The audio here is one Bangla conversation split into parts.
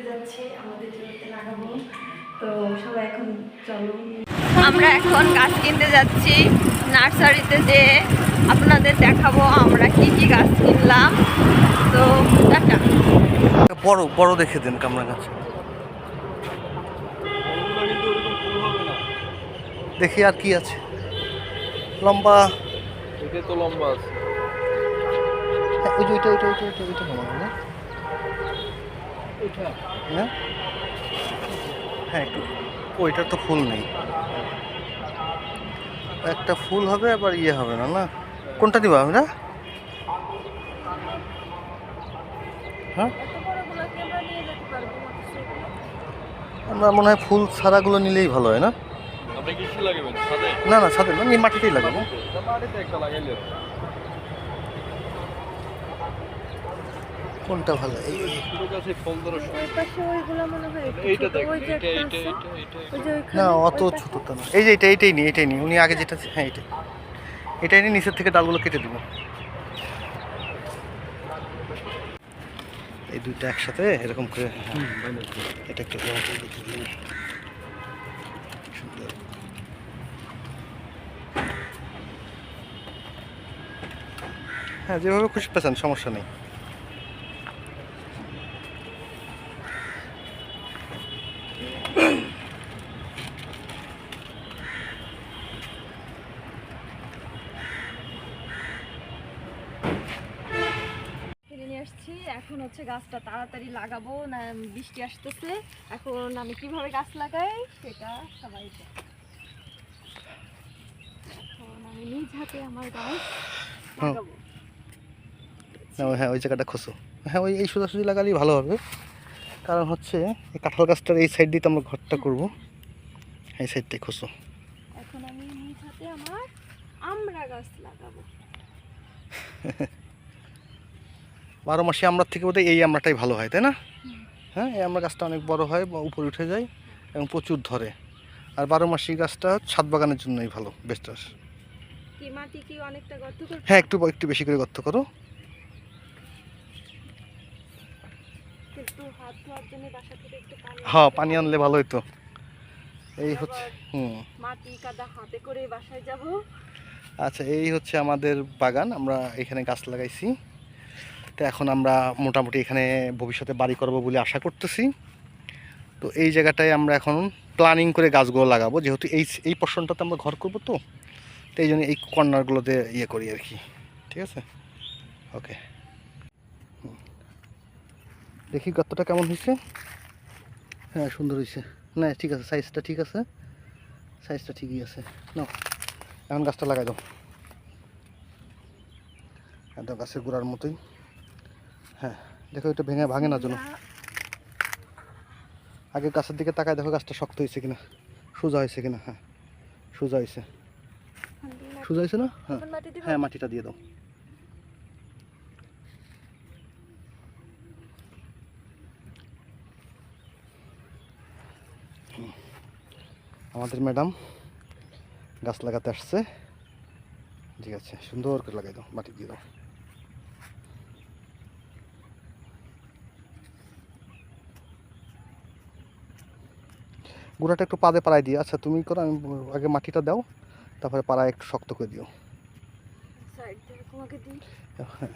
যাচ্ছি, আমাদের জমিতে লাগাবো। তো সবাই এখন চলো, আমরা এখন গাছ কিনতে যাচ্ছি নার্সারিতে, যে আপনাদের দেখাবো আমরা কি কি গাছ কিনলাম। তো টাটা। বড় বড় দেখে দেন কামরা গাছ। দেখি আর কি আছে লম্বা। এটা তো লম্বা আছে। হ্যাঁ, ওই যে ওইটা মনে হয় না? হ্যাঁ হ্যাঁ, একটু ওইটার তো ফুল নেই। একটা ফুল হবে আবার ইয়ে হবে না, না কোনটা দিবা আমরা? হ্যাঁ, আমরা মনে হয় ফুল ছাড়াগুলো নিলেই ভালো হয় না? আপনি কি লাগাবেন? ছাদে? না না, ছাদে না, মাটিতেই লাগাবো। মাটিতে একটা লাগাইলে কোনটা ভালো? এই ছোট গাছে ফল ধরা শুরু। ওই পাশে ওইগুলো মনে হয় একটু এইটা ছোট, দেখ, ওই যে এটা একটা এটা আছে, এটা ওই যে ওইখানে, না, অত ওই ছোট পাশে। তো না। এই যে এইটাই নি উনি আগে যেটা, হ্যাঁ এটাই নিয়ে নিচের থেকে ডালগুলো কেটে দিব। এই দুইটা একসাথে এরকম করে, এটা একটু সুন্দর। হ্যাঁ, যেভাবে খুশি পেছেন, সমস্যা নেই। কিনে নিয়ে আসছি। এখন হচ্ছে গাছটা তাড়াতাড়ি লাগাবো, না বৃষ্টি আসতেছে। এখন আমি কিভাবে গাছ লাগাই সেটা সবাই জানে। এখন আমি নিজ হাতে আমার গাছ লাগাবো। হ্যাঁ, ওই জায়গাটা খোসো। হ্যাঁ, ওই এই সোজাসুজি লাগালেই ভালো হবে। কারণ হচ্ছে এই কাঁঠাল গাছটার এই সাইড দিয়ে তো আমরা ঘরটা করবো, এই সাইডটাই খোসো। এখন আমি নিজ হাতে আমার আমড়া গাছ লাগাবো। 12 মাসে আমড়ার থেকে বোধহয় এই আমড়াটাই ভালো হয়, তাই না? হ্যাঁ, এই আমড়া গাছটা অনেক বড় হয়, উপরে উঠে যায় এবং প্রচুর ধরে। আর 12 মাসি গাছটা ছাদ বাগানের জন্যই ভালো, বেস্ট। কি মাটি কি অনেকটা গর্ত করব? হ্যাঁ, একটু একটু বেশি করে গর্ত করো। কিন্তু হাত ধোয়ার জন্য বাসা থেকে একটু পানি হ্যাঁ, আনতে পানি হবে। আনলে ভালোই তো। এই হচ্ছে আবার মাটি কাদা হাতে করে বাসায় যাব। আচ্ছা, এই হচ্ছে আমাদের বাগান, আমরা এখানে গাছ লাগাইছি। তো এখন আমরা মোটামুটি এখানে ভবিষ্যতে বাড়ি করব বলে আশা করতেছি। তো এই জায়গাটায় আমরা এখন প্ল্যানিং করে গাছগুলো লাগাবো, যেহেতু এই পোর্শনটাতে আমরা ঘর করবো। তো এই জন্য এই কর্নারগুলোতে ইয়ে করি আর কি। ঠিক আছে, ওকে। দেখি গর্তটা কেমন হয়েছে। হ্যাঁ, সুন্দর হয়েছে। না, ঠিক আছে, সাইজটা ঠিক আছে, সাইজটা ঠিকই আছে। নাও, এখন গাছটা লাগাই দাও একদম গাছের গোড়ার মতোই। হ্যাঁ, দেখো এটা ভাঙে না যেন। আগে গাছের দিকে তাকায় দেখো গাছটা শক্ত হয়েছে কিনা, সোজা হয়েছে কিনা। হ্যাঁ, সোজা হয়েছে, সোজা হয়েছে না? হ্যাঁ হ্যাঁ, মাটিটা দিয়ে দাও। আমাদের ম্যাডাম গাছ লাগাতে আসছে। ঠিক আছে, সুন্দর করে লাগাই দাও, মাটি দিয়ে দাও। গোড়াটা একটু পাদে পাড়ায় দিয়ে। আচ্ছা, তুমি করো, আমি আগে মাটিটা দাও, তারপরে পাড়ায় একটু শক্ত করে দিও। হ্যাঁ,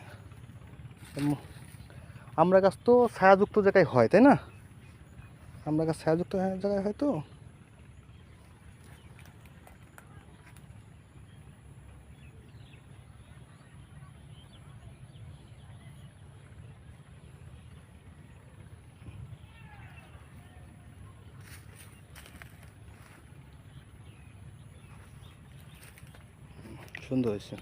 আমরা গাছ তো ছায়াযুক্ত জায়গায় হয়, তাই না? আমরা গাছ ছায়াযুক্ত জায়গায় হয় তো। সুন্দর হয়েছে।